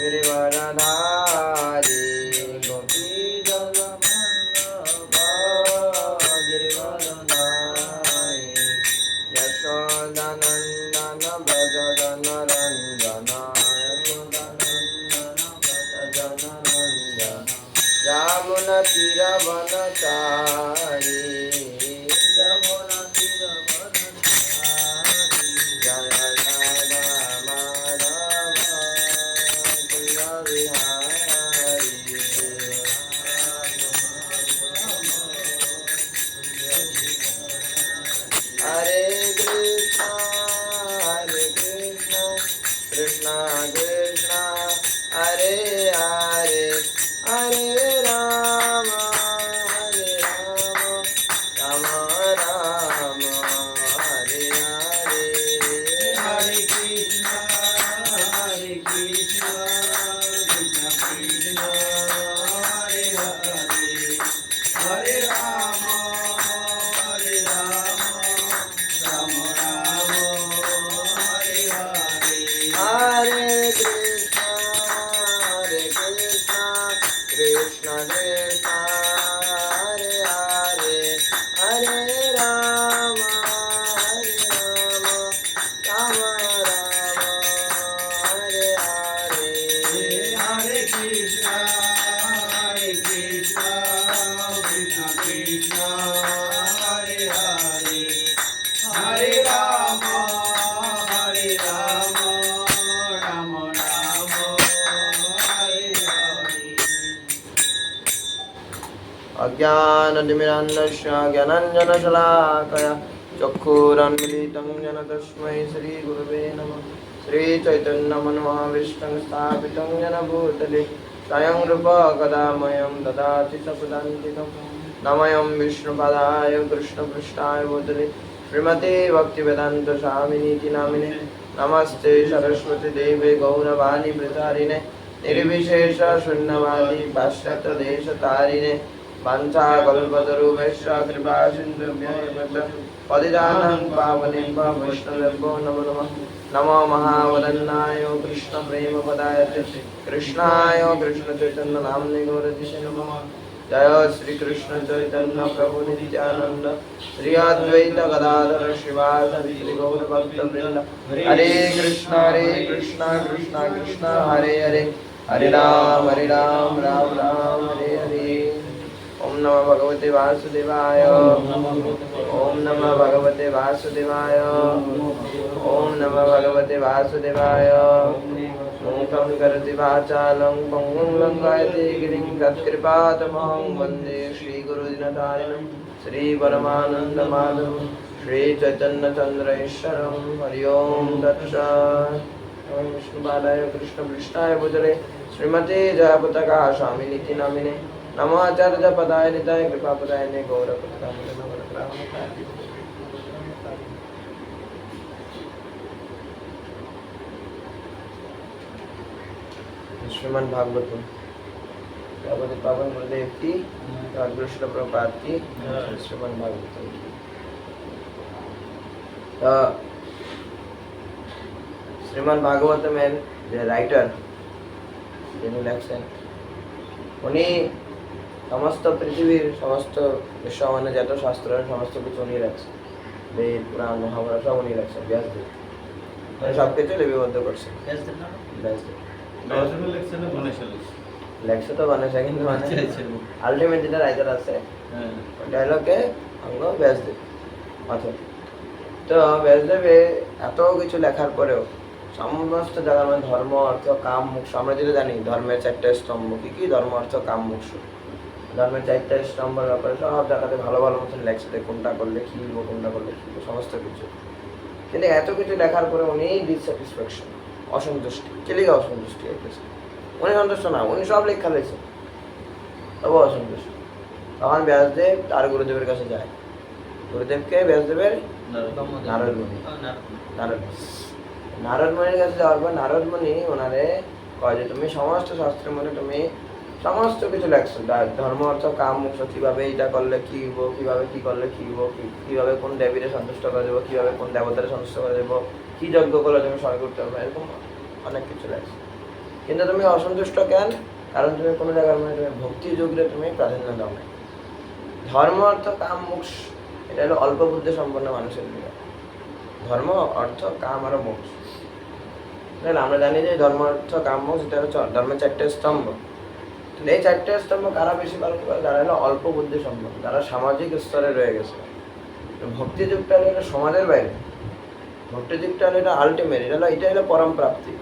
Girivardhari गोपीजनवल्लभा Girivardhari Yashodanandan Vraj जनरञ्जन Yashodanandan Vraj जनरञ्जन यमुनतीरवनचारी Krishna Krishna Hare Hare Hare Rama Hare Rama Rama Rama Hare Hare Hare Krishna Krishna Krishna Hare Hare Hare Rama Hare Rama Rama Rama Hare Hare Hare Krishna Krishna Krishna Hare Hare Hare Rama Rama Rama Hare Hare Hare Krishna Krishna Krishna Hare Hare Hare Rama Rama Rama Hare Hare अज्ञानतिमिरान्धस्य ज्ञानाञ्जनशलाकया चक्षुरुन्मीलितं येन तस्मै श्रीगुरवे नमः श्रीचैतन्यमनोभीष्टं स्थापितं येन भूतले स्वयं रूपा कदा मह्यं ददाति सपदान्तिकं नमः विष्णुपदाय कृष्णपृष्ठाय भूतले श्रीमते भक्तिवेदान्तस्वामिनीति नामिने नमस्ते सरस्वती देवे गौरवाणी प्रचारिणे निर्विशेष शून्यवादी पाश्चात्यदेशतारिणे वाञ्छाकल्पतरुभ्यश्च कृपा सिन्धुभ्यः पतितानां पावनेभ्यो वैष्णवेभ्यो नमो नमः नमो महावदन्नाय कृष्णप्रेमपदाय कृष्णाय कृष्णचैतन्यनाम्ने गौरतिसे नमः जय श्री कृष्ण चैतन्य प्रभु नित्यानंद श्री अद्वैत गदाधर शिवासादि गौर भक्तवृंद हरे कृष्णा कृष्णा कृष्णा हरे हरे हरे राम राम राम हरे हरे ओम नमः भगवते वासुदेवाय ओम नमः भगवते वासुदेवाय ओम नमः भगवते वासुदेवाय मूकं करोति वाचालं पङ्गुं लङ्घयते गिरिं तत्कृपातमहं वन्दे श्रीगुरुदिनतारिणं श्रीपरमानन्दमाधवं श्रीचैतन्यचन्द्रेश्वरं हरि ओं तत्सत् विष्णुपादाय कृष्णपृष्ठाय भूतले श्रीमते जयपताका स्वामिनीति नामिने नमो आचार्यपदाय निताय कृपापदायिने गौरपदाय श्रीमद् भागवतम भगवती पावन गुरुदेव की कृष्ण प्रभुपाद की श्रीमद् भागवतम श्रीमद् भागवतमेर যে রাইটার যিনি লেখছেন উনি সমস্ত পৃথিবীর সমস্ত বিশ্ব মানে যত শাস্ত্র সমস্ত কিছু উনি রাখছেন বেদ পুরাণ মহাভারত সব উনি রাখছেন ব্যাসদেব মানে সব কিছু লিপিবদ্ধ করছেন ব্যাসদেব লেখছে তো গণেশা কিন্তু মানে আলটিমেট যেটা রাইটার আছে ওটা হলো কে অঙ্গ ব্যাসদেব আচ্ছা তো ব্যাসদেবে এত কিছু লেখার পরেও সমস্ত জায়গার মানে ধর্ম অর্থ কাম মোক্ষ আমরা যেটা জানি ধর্মের চারটা স্তম্ভ কি কি ধর্ম অর্থ কাম মোক্ষ ধর্মের চারটা স্তম্ভের ব্যাপারে সব জায়গাতে ভালো ভালো মতন লেখছে কোনটা করলে কি হবো কোনটা করলে কি সমস্ত কিছু কিন্তু এত কিছু লেখার পরে উনি ডিসস্যাটিসফ্যাকশন অসন্তুষ্টি কেলিগা অসন্তুষ্টি হইতেছে উনি সন্তুষ্ট না উনি সব লেখা রয়েছে তবু অসন্তুষ্ট তখন ব্যাসদেব তার গুরুদেবের কাছে যায় গুরুদেবকে ব্যাসদেবের নারদমণি নারদমণির কাছে যাওয়ার পর নারদমণি ওনারে কয় যে তুমি সমস্ত শাস্ত্রের মধ্যে তুমি সমস্ত কিছু লেখছো ধর্ম অর্থ কাম মোক্ষ কিভাবে এটা করলে কি হবো কিভাবে কি করলে কি হবো কিভাবে কোন দেবীরে সন্তুষ্ট করে দেবো কিভাবে কোন দেবতারে সন্তুষ্ট করে দেবো কি যজ্ঞ করলে তুমি স্বর্গ করতে পারবে এরকম অনেক কিছু লেখছো কিন্তু তুমি অসন্তুষ্ট কেন? কারণ তুমি কোনো জায়গার মধ্যে তুমি ভক্তি যোগরে তুমি প্রাধান্য দাও না। ধর্ম অর্থ কাম মোক্ষ এটা হলো অল্প বুদ্ধি সম্পন্ন মানুষের দিকে। ধর্ম অর্থ কাম আর মোক্ষ। আমরা জানি যে ধর্ম অর্থ কাম মোক্ষ এটা হলো ধর্মের 4টে স্তম্ভ। এই 4টে স্তম্ভ কারা বেশি পালন করে? যারা হলো অল্প বুদ্ধি সম্পন্ন, যারা সামাজিক স্তরে রয়ে গেছে। ভক্তি যুগটা হলো এটা সমাজের বাইরে। ভক্তি যুগটা হলো এটা আলটিমেট, এটা হলো পরম প্রাপ্তি।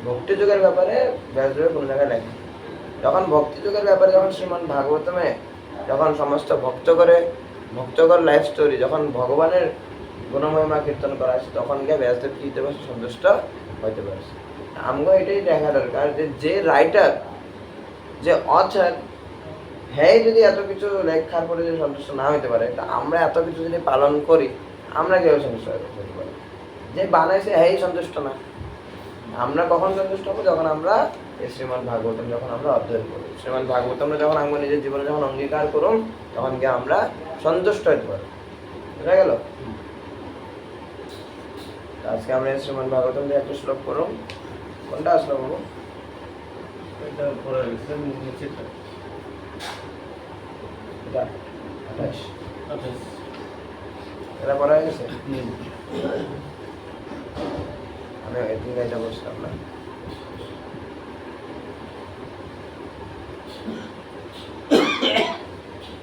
ভক্তি যুগের ব্যাপারে ব্যাসদেবের কোনো জায়গায় লেখা। যখন ভক্তি যুগের ব্যাপারে যখন শ্রীমদ ভাগবতমে যখন সমস্ত ভক্তকর লাইফ স্টোরি যখন ভগবানের গুণমহিমা কীর্তন করা আছে, তখন গিয়ে ব্যাসদেব কি হতে পারছে? সন্তুষ্ট হইতে পারছে। আমগো এটাই দেখা দরকার যে রাইটার, যে অথর, হ্যাঁ যদি এত কিছু লেখার পরে যদি সন্তুষ্ট না হইতে পারে, তা আমরা এত কিছু যদি পালন করি, আমরা কেউ সন্তুষ্ট হইতে পারি? যে বানাইছে হ্যাঁ সন্তুষ্ট না। আমরা কখন সন্তুষ্ট হবো? যখন আমরা এই শ্রীমদ ভাগবতম যখন আমরা অধ্যয়ন করি, শ্রীমদ ভাগবতম যখন আমরা নিজের জীবনে যখন অঙ্গীকার করুন, তখন কি আমরা সন্তুষ্ট হইতে পারি। বুঝা গেল? আজকে আমরা এই শ্রীমদ ভাগবতম দিয়ে একটা শ্লোক করুন। কোনটা শ্লোক হবো? এটা 28 এটা পড়া হয়ে গেছে। আমি এদিন গাইটা বসলাম না।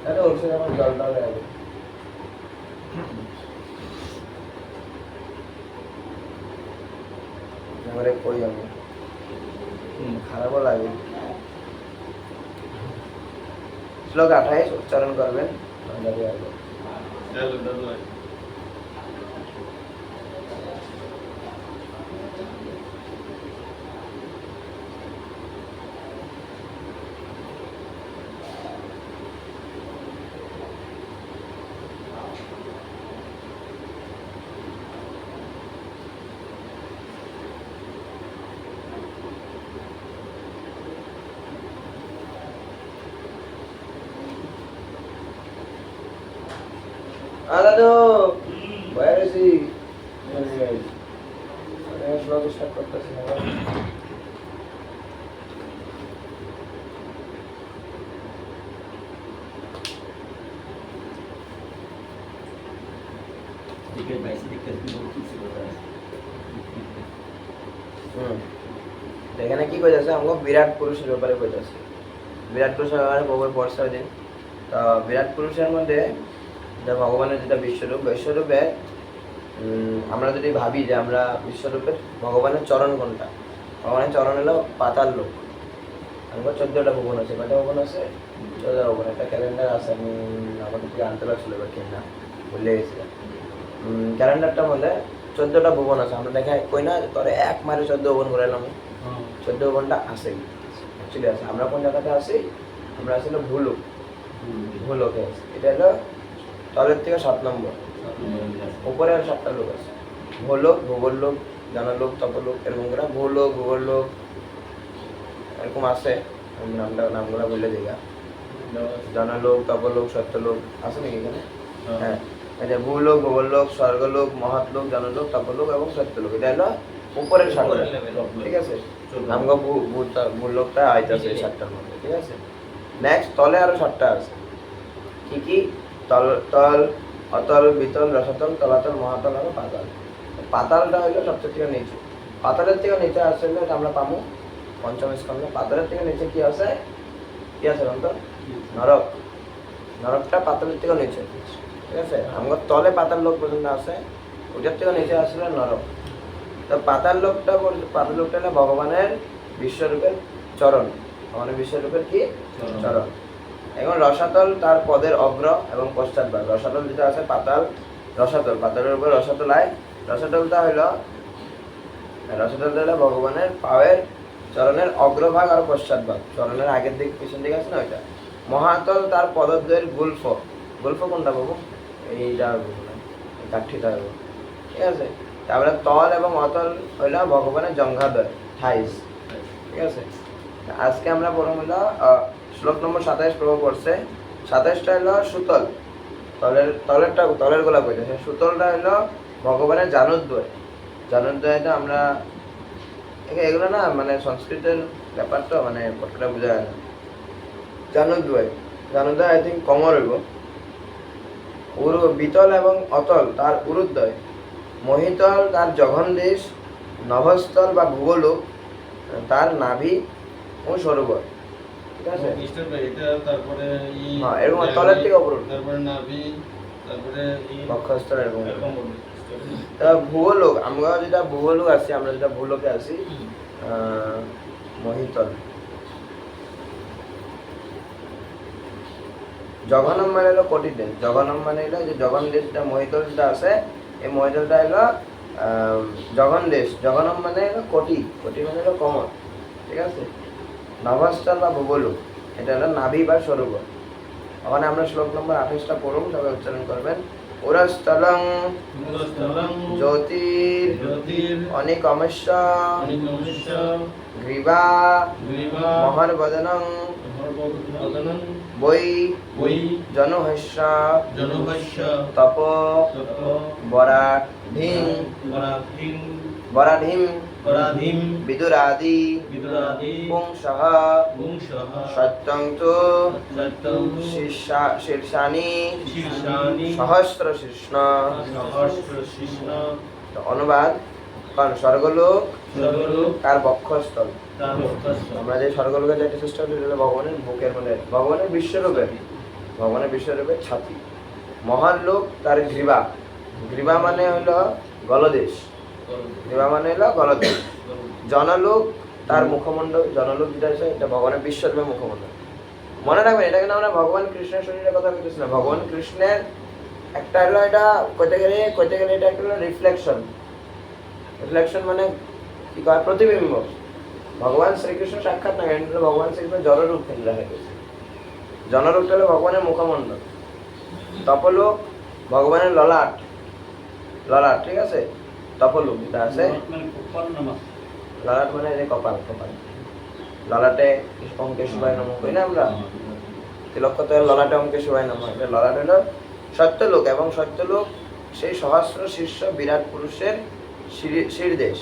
এটা ওরসে যখন জলটা হয়ে যাবে, এবারে কই আমি খারাপও লাগে। শ্লোক 28 উচ্চারণ করবেন। দাদু বাইরেছি শ্লোক স্টার্ট করতেছি না। এখানে কি কইতাছে? আমাকে বিরাট পুরুষের ব্যাপারে কইতাছে। বিরাট পুরুষের ব্যাপারে বহু পড়ছে দিন। তো বিরাট পুরুষের মধ্যে যেটা ভগবানের যেটা বিশ্বরূপে আমরা যদি ভাবি যে আমরা বিশ্বরূপের ভগবানের চরণ কোনটা? ভগবানের চরণ হলো পাতাল লোক। আমার 14টা ভুবন আছে। কয়টা ভুবন আছে? 14টা ভুবন। একটা ক্যালেন্ডার আছে, আমি আমাদের থেকে আনতে পারছিল এবার কিনা ভুলে গেছিলাম। ক্যালেন্ডারটা মধ্যে 14টা ভুবন আছে। আমরা দেখাই কই না তোরে এক মারে 14 ভুবন ঘুরাইলাম। 14 ভুবনটা আছে, অ্যাকচুয়ালি আছে। আমরা কোন জায়গাতে আছি? আমরা আসলে ভূলোকে আছি। এটা হলো তলের থেকে 7 নম্বর, উপরে আর 7টা লোক আছে। ভূলোক, ভূগোললোক, জানলোক, তপলোক, এরকম করে ভূলোক, ভূগোললোক এরকম আছে। নামগুলো বললে দেখা, জানলোক, তপলোক, সত্যলোক আছে নাকি এখানে? হ্যাঁ, এটা ভূলোক, ভূগোললোক, স্বর্গলোক, মহৎলোক, জানলোক, তপলোক এবং সত্যলোক। এটা হলো উপরের 7টা, ঠিক আছে? আমগো ভূলোকটা আইতাছে 7টার মধ্যে, ঠিক আছে? নেক্সট তলে আরো 7টা আছে। কি কি? তল, অতল, বিতল, রসাতল, তলাতল, মহাতল আর পাতাল। পাতালটা হইলো সবচেয়ে থেকে নিচে। পাতালের থেকে নিচে আসছে এটা আমরা পাবো পঞ্চম স্কন্ধে। পাতালের থেকে নিচে কি আছে? কি আছে বলতো? নরক। নরকটা পাতালের থেকে নিচে, ঠিক আছে? আমার তলে পাতাল লোক পর্যন্ত আছে, ওইটার থেকে নিচে আসলে নরক। তো পাতাল লোকটা হলো ভগবানের বিশ্বরূপের চরণ। ভগবানের বিশ্বরূপের কি? চরণ। এখন রসাতল তার পদের অগ্র এবং পশ্চাৎভাগ। রসাতল যেটা আছে পাতাল, রসাতল, পাতালের উপর রসাতল আয়। রসাতলটা হলো ভগবানের পায়ের চরণের অগ্রভাগ আর পশ্চাৎভাগ। চরণের আগের দিক পিছন দিকে আছে না ওইটা। মহাতল তার পদদ্বয়ের গুল্ফ। গুল্ফ কোনটা বাবু? এইটা কাঠিটা, ঠিক আছে? তারপরে তল এবং অতল হইল ভগবানের জঙ্ঘাদ্বয়, থাইস, ঠিক আছে? আজকে আমরা পড়ব হলো শ্লোক নম্বর 27 প্রভু পড়ছে। 27টা হলো সুতল, তলের গোলা কইতেছে। সুতলটা হলো ভগবানের জানুদ্বয়। জানুদ্বয়টা আমরা এগুলো না মানে সংস্কৃতের ব্যাপার তো মানে কতটা বোঝা যায় না। জানুদ্বয় আই থিঙ্ক কমর হইব। বিতল এবং অতল তার উরুদ্বয়, মহিতল তার জঘন দেশ, নভস্থল বা ভূগোলক তার নাভি ও সরোবর। ঠিক আছে, তারপরে এরকম তলের থেকে উপর, তারপরে নাভি, তারপরে বক্ষস্থল এরকম। তা ভূগোলক, আমরা যেটা ভূগোলক আছি, আমরা যেটা ভূলোকে আছি, মহিতল। জঘনম মানে হলো কোটি দেশ, জঘনম মানে হলো যে জঘন দেশটা মহিতল যেটা আছে, এই মহিতলটা হলো জঘন দেশ। জঘনম মানে হলো কোটি, কোটি মানে হলো কমর। ঠিক আছে, নভস্থল বা ভূগোলক এটা হলো নাভি বা সরোবর। ওখানে আমরা শ্লোক নম্বর 28টা পড়ুন, সবাই উচ্চারণ করবেন। উরস্থলং জ্যোতির অনিকমস্য গ্রীবা মহর্বদনং বৈ জনহস্য তপ বরাধিম বিদুরাদি পুংসঃ সত্যং তু শীর্ষানি সহস্র শীর্ষ। অনুবাদ, কারণ স্বর্গলোক তার বক্ষস্থল। আমরা যে স্বর্গলোকে যাইতে চেষ্টা করি এটা ভগবানের বুকের মধ্যে, ভগবানের বিশ্বরূপের ছাতি। মহালোক তার গ্রীবা, গ্রীবা মানে হলো গলদেশ, গ্রীবা মানে হলো গলদেশ। জনলোক তার মুখমণ্ডল, জনলোক যেটা আছে এটা ভগবানের বিশ্বরূপের মুখমণ্ডল। মনে রাখবেন, এটা কিন্তু আমরা ভগবান কৃষ্ণের শরীরের কথা বলতেছি না। ভগবান কৃষ্ণের একটা হলো এটা কইতে গেলে এটা একটা হলো রিফ্লেকশন মানে কি কয়, প্রতিবিম্ব। ভগবান শ্রীকৃষ্ণ সাক্ষাৎ না, কিন্তু ভগবান শ্রীকৃষ্ণ জনরূপ থেকে দেখা গেছে। জনরূপটা হলো ভগবানের মুখমণ্ডল। তপলোক ভগবানের ললাট, ঠিক আছে। তপলোক যেটা আছে, ললাট মানে যে কপাল, ললাটে অঙ্কে শুভায় নমঃ কই না আমরা, তিলক কত ললাটে অঙ্কে শুভায় নমঃ। ললাট হলো সত্যলোক, এবং সত্যলোক সেই সহস্র শীর্ষ বিরাট পুরুষের শিরদেশ।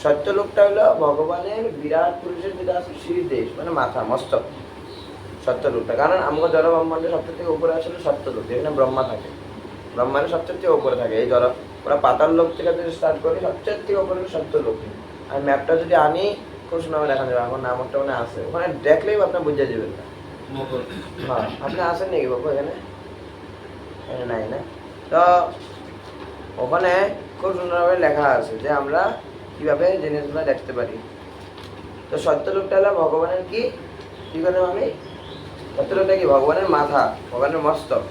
সত্যলোকটা হলো ভগবানের বিরাট পুরুষের যেটা আছে শিরদেশ মানে মাথা, মস্তক, সত্যলোকটা। কারণ আমরা জড় ব্রহ্মাণ্ডের সবচেয়ে থেকে উপরে আসলে সত্যলোক, যেখানে ব্রহ্মা থাকে। ব্রহ্মাণ্ডের সবচেয়ে থেকে উপরে থাকে এই জড়। ওরা পাতাল লোক থেকে যদি স্টার্ট করি, সবচেয়ে থেকে উপরে সত্যলোক। আর ম্যাপটা যদি আনি খুব সুন্দর দেখা যাবে। আমার নামটা মানে আছে, ওখানে দেখলেই আপনার বুঝে যাবেন না। হ্যাঁ, আপনি আসেন নাকি বাবু এখানে? নাই না? তো ওখানে খুব সুন্দরভাবে লেখা আছে যে আমরা কিভাবে জিনিসগুলো দেখতে পারি। তো সত্যলোকটা হলো ভগবানের কি করলাম আমি, সত্যলোকটা কি ভগবানের মাথা, ভগবানের মস্তক।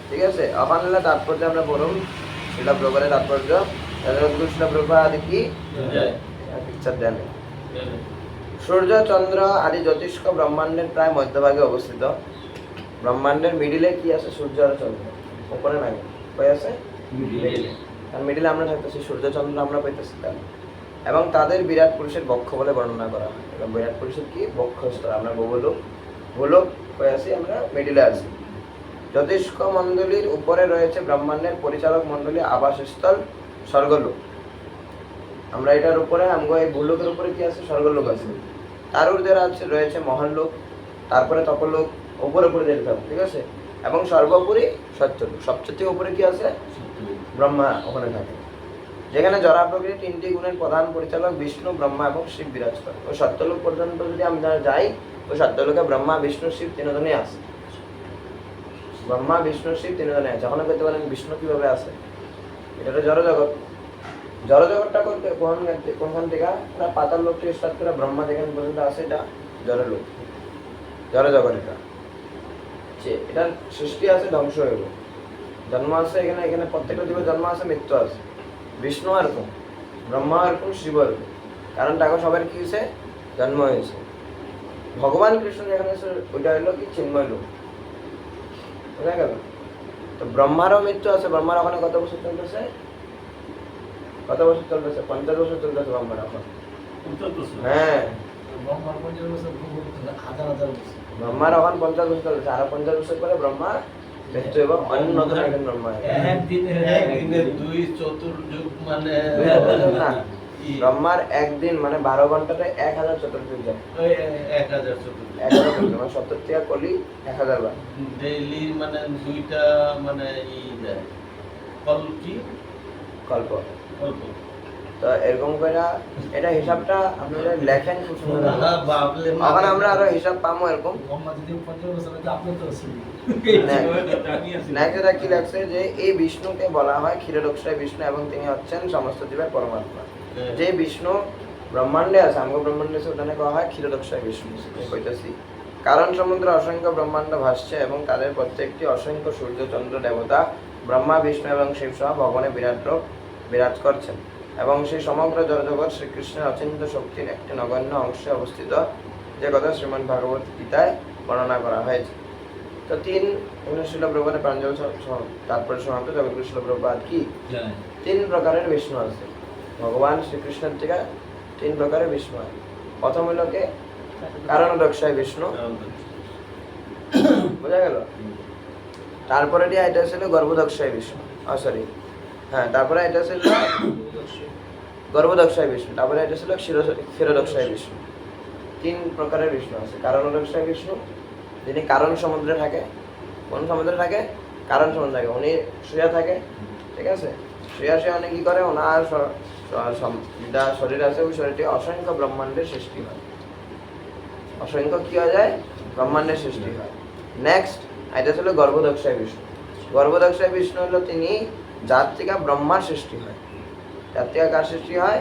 ঠিক আছে, ওখানে হলো তাৎপর্য আমরা পড়ুন, শিলা প্রভুপাদের তাৎপর্য। শিলা প্রভুপাদ কি পিকচার দেন। সূর্য, চন্দ্র আদি জ্যোতিষ্ক ব্রহ্মাণ্ডের প্রায় মধ্যভাগে অবস্থিত। ব্রহ্মাণ্ডের মিডিলে কি আছে? সূর্য আর চন্দ্র। উপরে নাই, কই আছে? মিডিলে। আর মিডিলে আমরা থাকতেছি, সূর্য চন্দ্র আমরা পাইতেছি তার। এবং তাদের বিরাট পুরুষের বক্ষ বলে বর্ণনা করা হয়। এবং বিরাট পুরুষের কি বক্ষস্থল, আমরা ভূলোক কই আছি, আমরা মিডিলে আছি। জ্যোতিষ্ক মণ্ডলীর উপরে রয়েছে ব্রহ্মাণ্ডের পরিচালক মণ্ডলী আবাসস্থল স্বর্গলোক। আমরা এটার উপরে, আমরা এই ভূলোকের উপরে কি আছে? স্বর্গলোক আছে। তার ঊর্ধ্বে রয়েছে মহালোক, তারপরে তপলোক, উপরে যেতে হবে। ঠিক আছে, এবং সর্বোপরি সত্যলোক। সবচেয়ে উপরে কি আছে? ব্রহ্মা ওখানে থাকে, যেখানে জরা প্রকৃতির 3টি গুণের প্রধান পরিচালক বিষ্ণু, ব্রহ্মা এবং শিব বিরাজ করে। ওই সত্যলোক পর্যন্ত যদি আমরা যাই, ওই সত্যলোকে ব্রহ্মা, বিষ্ণু, শিব তিনজনই আছে। ব্রহ্মা, বিষ্ণু, শিব তিনজনে আছে। ওখানে পেতে পারেন বিষ্ণু কিভাবে আছে? এটা তো জড়জগৎ। জড়জগৎটা করতে কোনখান থেকে? পাতাল লোক থেকে স্টার্ট করে ব্রহ্মা যেখানে পর্যন্ত আছে, এটা জড়লোক, জড়জগৎ। এটার সৃষ্টি আছে, ধ্বংস হইব, জন্ম আছে এখানে প্রত্যেকটা জীবের জন্ম আছে, মৃত্যু আছে। বিষ্ণু এরকম, ব্রহ্মা এরকম, শিব এরকম। কারণ তাকে সবার কি হয়েছে? জন্ম হয়েছে। ভগবান কৃষ্ণ যেখানে ওইটা হইলো কি চিন্ময় লোক, বুঝা গেল? তো ব্রহ্মারও মৃত্যু আছে। ব্রহ্মার ওখানে কত বছর চলতেছে? 50 বছর চলতেছে ব্রহ্মার এখন। হ্যাঁ, ব্রহ্মার এখন 50 বছর চলতেছে। আরো 50 বছর পরে ব্রহ্মা মৃত্যু এবং অন্য নতুন একজন ব্রহ্মা। একদিনে 2 চতুর্যুগ মানে না, কি? ব্রহ্মার একদিন মানে 12 ঘন্টাতে 1000 চতুর্যুগ যায়। ওই 1000 চতুর্থ 1000 চতুর্যুগ মানে 70 থেকে কলি 1000 বার। ডেইলি মানে দুইটা মানে যায় কি কল্প। অল্প তো এরকম করে এটা হিসাবটা আপনি যদি লেখেন খুব সুন্দর হবে। বাবলে এখন আমরা আরো হিসাব পাবো এরকম। নেক্সট এটা কি লাগছে যে এই বিষ্ণুকে বলা হয় ক্ষীরোদক্ষায় বিষ্ণু এবং তিনি হচ্ছেন সমস্ত জীবের পরমাত্মা। যে বিষ্ণু ব্রহ্মাণ্ডে আছে, আমগো ব্রহ্মাণ্ডে আছে, ওখানে করা হয় ক্ষীরোদক্ষায় বিষ্ণু। আমি কইতাছি কারণ সমুদ্রে অসংখ্য ব্রহ্মাণ্ড ভাসছে এবং তাদের প্রত্যেকটি অসংখ্য সূর্য চন্দ্র দেবতা ব্রহ্মা বিষ্ণু এবং শিব সহ ভগবানের বিরাট রূপ বিরাজ করছেন এবং সেই সমগ্র জড়জগৎ শ্রীকৃষ্ণের অচিন্ত শক্তির একটি নগণ্য অংশে অবস্থিত, যে কথা শ্রীমদ্ ভাগবত গীতায় বর্ণনা করা হয়েছে। তো তিন শিল প্রভুপাদের প্রাঞ্জল তারপরে সমাপ্ত জগৎগুরু শিল প্রভুপাদ কি 3 প্রকারের বিষ্ণু আছে। ভগবান শ্রীকৃষ্ণের থেকে 3 প্রকারের বিষ্ণু আছে। প্রথম হলো কে কারণোদক্ষায় বিষ্ণু, বোঝা গেল। তারপরে এটা ছিল গর্ভদক্ষায় বিষ্ণু, সরি হ্যাঁ, তারপরে এটা ছিল গর্ভদক্ষায় বিষ্ণু, তারপরে এটা ছিল ক্ষীরোদক্ষায় বিষ্ণু। 3 প্রকারের বিষ্ণু আছে। কারণোদক্ষায় বিষ্ণু যিনি কারণ সমুদ্রে থাকে। কোন সমুদ্রে থাকে? কারণ সমুদ্রে থাকে। উনি শুয়ে থাকে, ঠিক আছে, শুয়ে উনি কি করে, ওনার যা শরীর আছে ওই শরীরটি অসংখ্য ব্রহ্মাণ্ডের সৃষ্টি হয়। অসংখ্য কি হয়ে যায়? ব্রহ্মাণ্ডের সৃষ্টি হয়। নেক্সট এটা ছিল গর্ভদক্ষায় বিষ্ণু। গর্ভদক্ষায় বিষ্ণু হলো তিনি যার থেকে ব্রহ্মার সৃষ্টি হয়। যার থেকে কার সৃষ্টি হয়?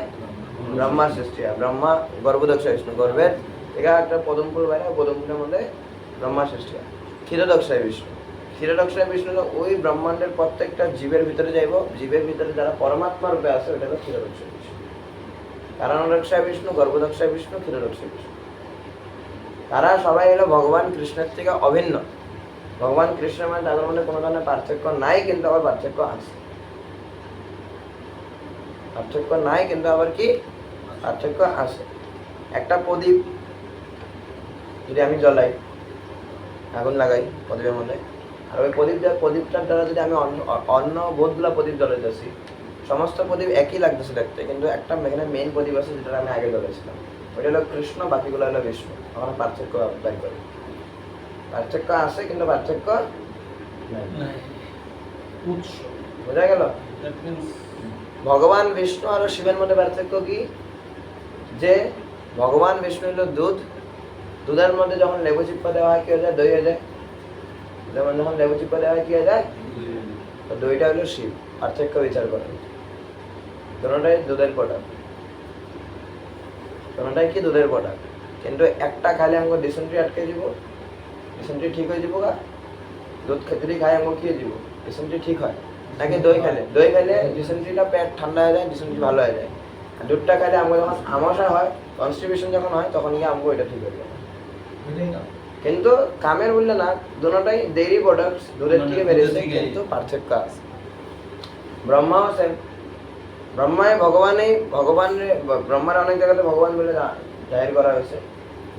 ব্রহ্মার সৃষ্টি হয়। ব্রহ্মা গর্ভদক্ষায় বিষ্ণু, গর্ভের থেকে একটা পদমপুর বাইরে, পদমপুরের মধ্যে ব্রহ্মার সৃষ্টি হয়। ক্ষীরোদক্ষায় বিষ্ণু, ক্ষীরোদক্ষায় বিষ্ণু হলো ওই ব্রহ্মাণ্ডের প্রত্যেকটা জীবের ভিতরে যাইব, জীবের ভিতরে যারা পরমাত্মা রূপে আছে ওটা হলো ক্ষীরোদক্ষায় বিষ্ণু। কারণোদক্ষায় বিষ্ণু, গর্ভদক্ষায় বিষ্ণু, ক্ষীরোদক্ষায় বিষ্ণু, তারা সবাই হলো ভগবান কৃষ্ণের থেকে অভিন্ন। ভগবান কৃষ্ণের মানে তাদের মধ্যে কোনো ধরনের পার্থক্য নাই, কিন্তু আবার পার্থক্য আছে। পার্থক্য নাই কিন্তু আবার কি পার্থক্য আছে। একটা প্রদীপ যদি আমি জ্বলাই, আগুন লাগাই প্রদীপের মধ্যে, আর ওই প্রদীপটার দ্বারা যদি আমি অন্য বহুতগুলো প্রদীপ জ্বলাইতেছি, সমস্ত প্রদীপ একই লাগতেছে দেখতে, কিন্তু একটা এখানে মেইন প্রদীপ আছে যেটা আমি আগে জ্বলাইছিলাম, ওইটা হলো কৃষ্ণ, বাকিগুলো হলো বিষ্ণু। আমরা পার্থক্য বের করি। পার্থক্য আছে কিন্তু পার্থক্য নাই। বোঝা গেল? ভগবান বিষ্ণু আর শিবের মধ্যে পার্থক্য কি? যে ভগবান বিষ্ণু হলো দুধ, দুধের মধ্যে যখন লেবু চিপ্পা দেওয়া হয় কি হয়ে যায়? দই হয়ে যায়। যেমন যখন লেবু চিপ্পা দেওয়া হয় কি হয়ে যায়? তো দইটা হলো শিব। পার্থক্য বিচার করেন, দুটোটাই দুধের প্রোডাক্ট, দুটোটাই কি দুধের প্রোডাক্ট। কিন্তু একটা খাইলে আমাকে ডিসেন্ট্রি আটকে দিব, ডিসেন্ট্রি ঠিক হয়ে যাব গা। দুধ যদি খাই আমাকে কি দিব? ডিসেন্ট্রি ঠিক হয়। নাকি দই খাইলে ডিসেন্ট্রিটা পেট ঠান্ডা হয়ে যায়, ডিসেন্ট্রি ভালো হয়ে যায়। আর দুধটা খাইলে আমাকে যখন আমাশা হয়, কনস্টিপেশন যখন হয়, তখন গিয়ে আমাকে এটা ঠিক হয়ে যায়। কিন্তু কামের বললে না, দুটোটাই ডেইরি প্রোডাক্টস, দুধের থেকে বেরিয়েছে, কিন্তু পার্থক্য আছে। ব্রহ্মাও সেম। ব্রহ্মায় ব্রহ্মার অনেক জায়গাতে ভগবান বলে জাহির করা হয়েছে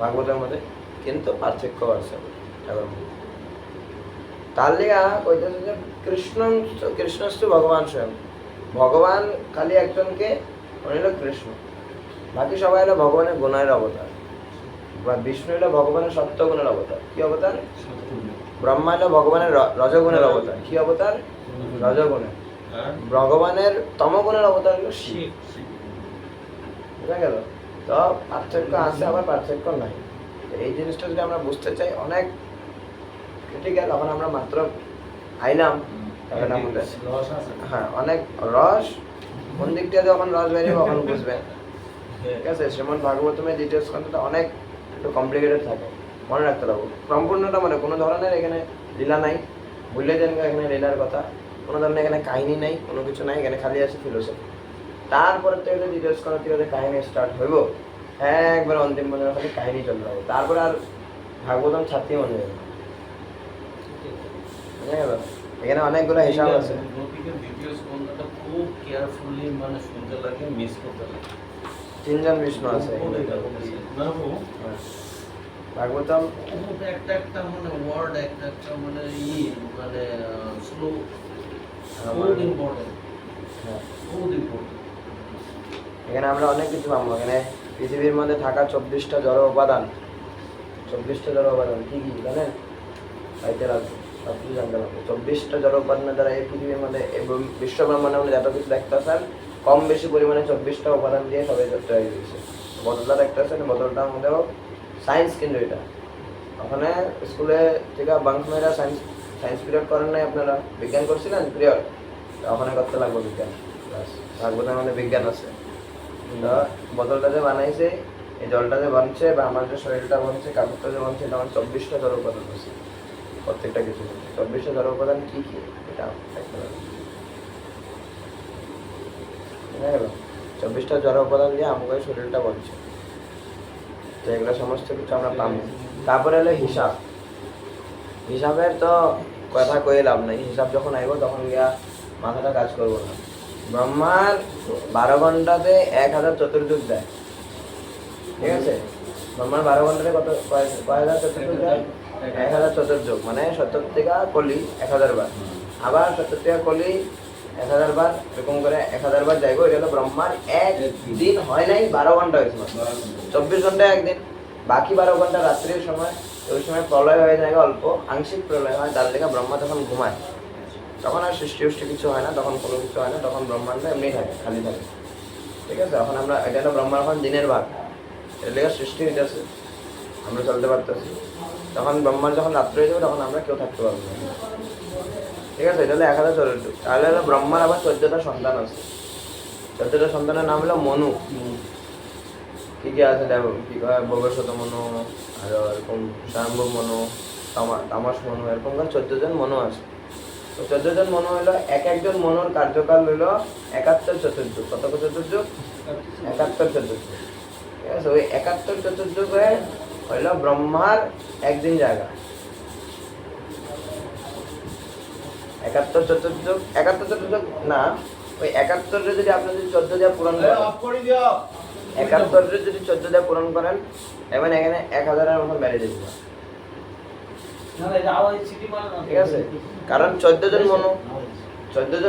ভাগবতের মধ্যে, কিন্তু পার্থক্য আছে। তার লিগা কইতেছে যে কৃষ্ণস্তু ভগবান স্বয়ং। ভগবান খালি একজনকে, উনি হলো কৃষ্ণ, বাকি সবাই হলো ভগবানের গুণের অবতার। বা বিষ্ণু হলো ভগবানের সত্যগুণের অবতার। কি অবতার? ব্রহ্মা হলো ভগবানের রজগুণের অবতার। কি অবতার? রজগুণের। ভগবানের তমগুণের অবতার হলো শিব। বুঝা গেল? তো পার্থক্য আছে, আবার পার্থক্য নাই। এই জিনিসটা যদি আমরা বুঝতে চাই, অনেক ক্রিটিক্যাল। এখন আমরা মাত্র আইলাম, হ্যাঁ, অনেক রস, কোন দিক দিয়ে যখন রস বেরিয়ে তখন বুঝবেন। ঠিক আছে? শ্রীমদ্ ভাগবতমের ডিটেলস কন্টেন্টটা অনেক একটু কমপ্লিকেটেড থাকে, মনে রাখতে পারবো। সম্পূর্ণটা মানে কোনো ধরনের এখানে লীলা নাই, ভুলে যান এখানে লীলার কথা, কোনো ধরনের এখানে কাহিনী নাই, কোনো কিছু নাই, এখানে খালি আছে ফিলোসফি। তারপরে তো এটা ডিটেলস করার থেকে কাহিনী স্টার্ট হইব, একবার অন্তিম মনে খালি কাহিনী চলতে হবে, তারপরে আর ভাগবতম ছাত্রী মনে যাবে। বুঝা গেল? এখানে অনেকগুলো হিসাব আছে। খুব কেয়ারফুলি মানে শুনতে লাগে, মিস করতে লাগে। 3 জন বিষ্ণু আছে ভাগবতম। একটা মানে ওয়ার্ড, একটা মানে মানে স্লো, বহুত ইম্পর্টেন্ট, বহুত ইম্পর্টেন্ট। এখানে আমরা অনেক কিছু পাবো। এখানে পৃথিবীর মধ্যে থাকা 24টা জড় উপাদান, 24টা জড় উপাদান কি কি জানেন? সাইতে রাখবো, সব কিছু জানতে পারবো। 24টা জড় উপাদানের দ্বারা এই পৃথিবীর মধ্যে বিশ্ব ব্রহ্মাণ্ডের মধ্যে যত কিছু দেখতে পাচ্ছেন কম বেশি পরিমাণে 24টা উপাদান দিয়ে সবাই তৈরি হয়েছে। বোতলটা দেখতে পাচ্ছেন, বোতলটার মধ্যেও সায়েন্স, কিন্তু এটা ওখানে স্কুলে থেকে বাঙ্ক মেয়েরা সায়েন্স পিরিয়ড করেন নাই আপনারা? বিজ্ঞান করছিলেন পিরিয়ড, ওখানে করতে লাগবে বিজ্ঞান ক্লাস, লাগবে না মানে বিজ্ঞান আছে। তো বোতলটা যে বানাইছে, এই জলটা যে বানছে বা আমার যে শরীরটা বানছে, কাপড়টা যে বানছে, এটা আমার 24টা জড় উপাদান আছে। প্রত্যেকটা কিছু 24টা জড় উপাদান কি কি এটা দেখতে পাবেন। 24টা জড় উপাদান দিয়ে আমাদের শরীরটা বানছে, তো এগুলো সমস্ত কিছু আমরা পাবো। তারপরে হলো হিসাব। হিসাবের তো কথা কয়ে লাভ নাই, হিসাব যখন আইব তখন গিয়া মাথাটা কাজ করবো না। ব্রহ্মার 12 ঘন্টাতে 1000 চতুর্যুগ দেয়, ঠিক আছে? ব্রহ্মার 12 ঘন্টাতে কয় হাজার চতুর্যুগ দেয়? 1000 চতুর্যুগ, মানে 70 থেকে কলি 1000 বার, আবার 70 থেকে কলি 1000 বার, এরকম করে 1000 বার যাইব। এটা হলো ব্রহ্মার একদিন হয় নাই, 12 ঘন্টা হয়েছে, 24 ঘন্টা একদিন, বাকি 12 ঘন্টা রাত্রির সময়। ওই সময় প্রলয় হয়ে যায়, অল্প আংশিক প্রলয় হয়, তার লেগে ব্রহ্মা যখন ঘুমায় তখন আর সৃষ্টি কিছু হয় না, তখন কোনো কিছু হয় না, তখন ব্রহ্মাণ্ড এমনি থাকে, খালি থাকে, ঠিক আছে? এখন আমরা এটা হলো ব্রহ্মার এখন দিনের ভাগ, এর লেগে সৃষ্টি হইতেছে, আমরা চলতে পারতেছি। তখন ব্রহ্মার যখন রাত্রে হয়ে যাবে তখন আমরা কেউ থাকতে পারবো না, ঠিক আছে? এটা হলো 1000 চতুর্যুগ। তাহলে হলো ব্রহ্মার আবার 14টা সন্তান আছে। 14টা সন্তানের নাম হলো মনু। কি কি আছে দেখো, কি কয় ভবিষ্যৎ মনু, আর এরকম স্বয়ম্ভব মনু, তামাস মনু, এরকম 14 জন মনু আছে। তো 14 জন মনু হলো, এক একজন মনুর কার্যকাল হলো 71 চতুর্যুগ। কত চতুর্যুগ? 71 চতুর্যুগ, ঠিক আছে? ওই 71 চতুর্যুগে হইলো ব্রহ্মার একদিন জায়গা। 71 চতুর্যুগ, 71 চতুর্যুগ না, ওই 71 যদি আপনি যদি 14 দিয়ে পূরণ করেন, 71 যদি 14 দিয়ে পূরণ করেন, এবং এখানে 1000 এর মতো বেড়ে যেতে পারে, ঠিক আছে? কারণ 14 জন মনু, 14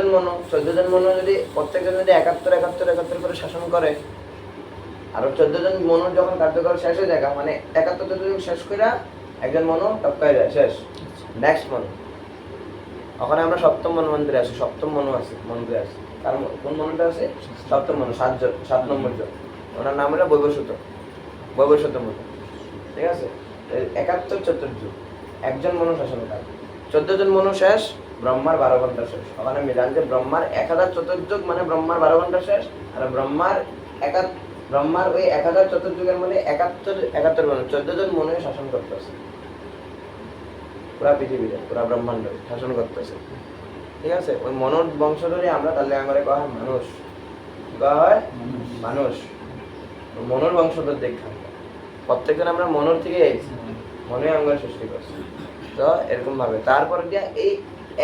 জন মনু যদি প্রত্যেকজন যদি 71 করে শাসন করে, আর 14 জন মনু যখন কার্যকাল শেষ হয়ে যায়, মানে 71 চতুর্যুগ শেষ করে একজন মনু টপকায় যায়, শেষ, নেক্সট মনু। ওখানে আমরা সপ্তম মন্দিরে আছি, সপ্তম মনু আছে, মন্দিরে আছি। কার কোন মনুটা আছে? সপ্তম মনু, 7 নম্বর জন, ওনার নাম হলো বৈবস্বত মনু, ঠিক আছে? 71 চতুর্যুগ একজন মনু শাসন করে, 14 জন মনু শেষ, ব্রহ্মার 12 ঘন্টা শেষ। ওখানে মিলান যে ব্রহ্মার 1000 চতুর্যুগ মানে ব্রহ্মার 12 ঘন্টা শেষ, আর ব্রহ্মার ওই 1000 চতুর্যুগের মধ্যে 71 মনু, 14 জন মনু শাসন করতেছে পুরা পৃথিবীতে, পুরা ব্রহ্মাণ্ড শাসন করতেছে, ঠিক আছে? ওই মনুর বংশধরই আমরা, তাহলে আমরা কয়া হয় মানুষ, কয়া হয় মানুষ, মনুর বংশধর দেখা। প্রত্যেকজন আমরা মনুর থেকে আইছি, মনে আঙ্গের সৃষ্টি করছে। তো এরকম ভাবে তারপর দিয়ে এই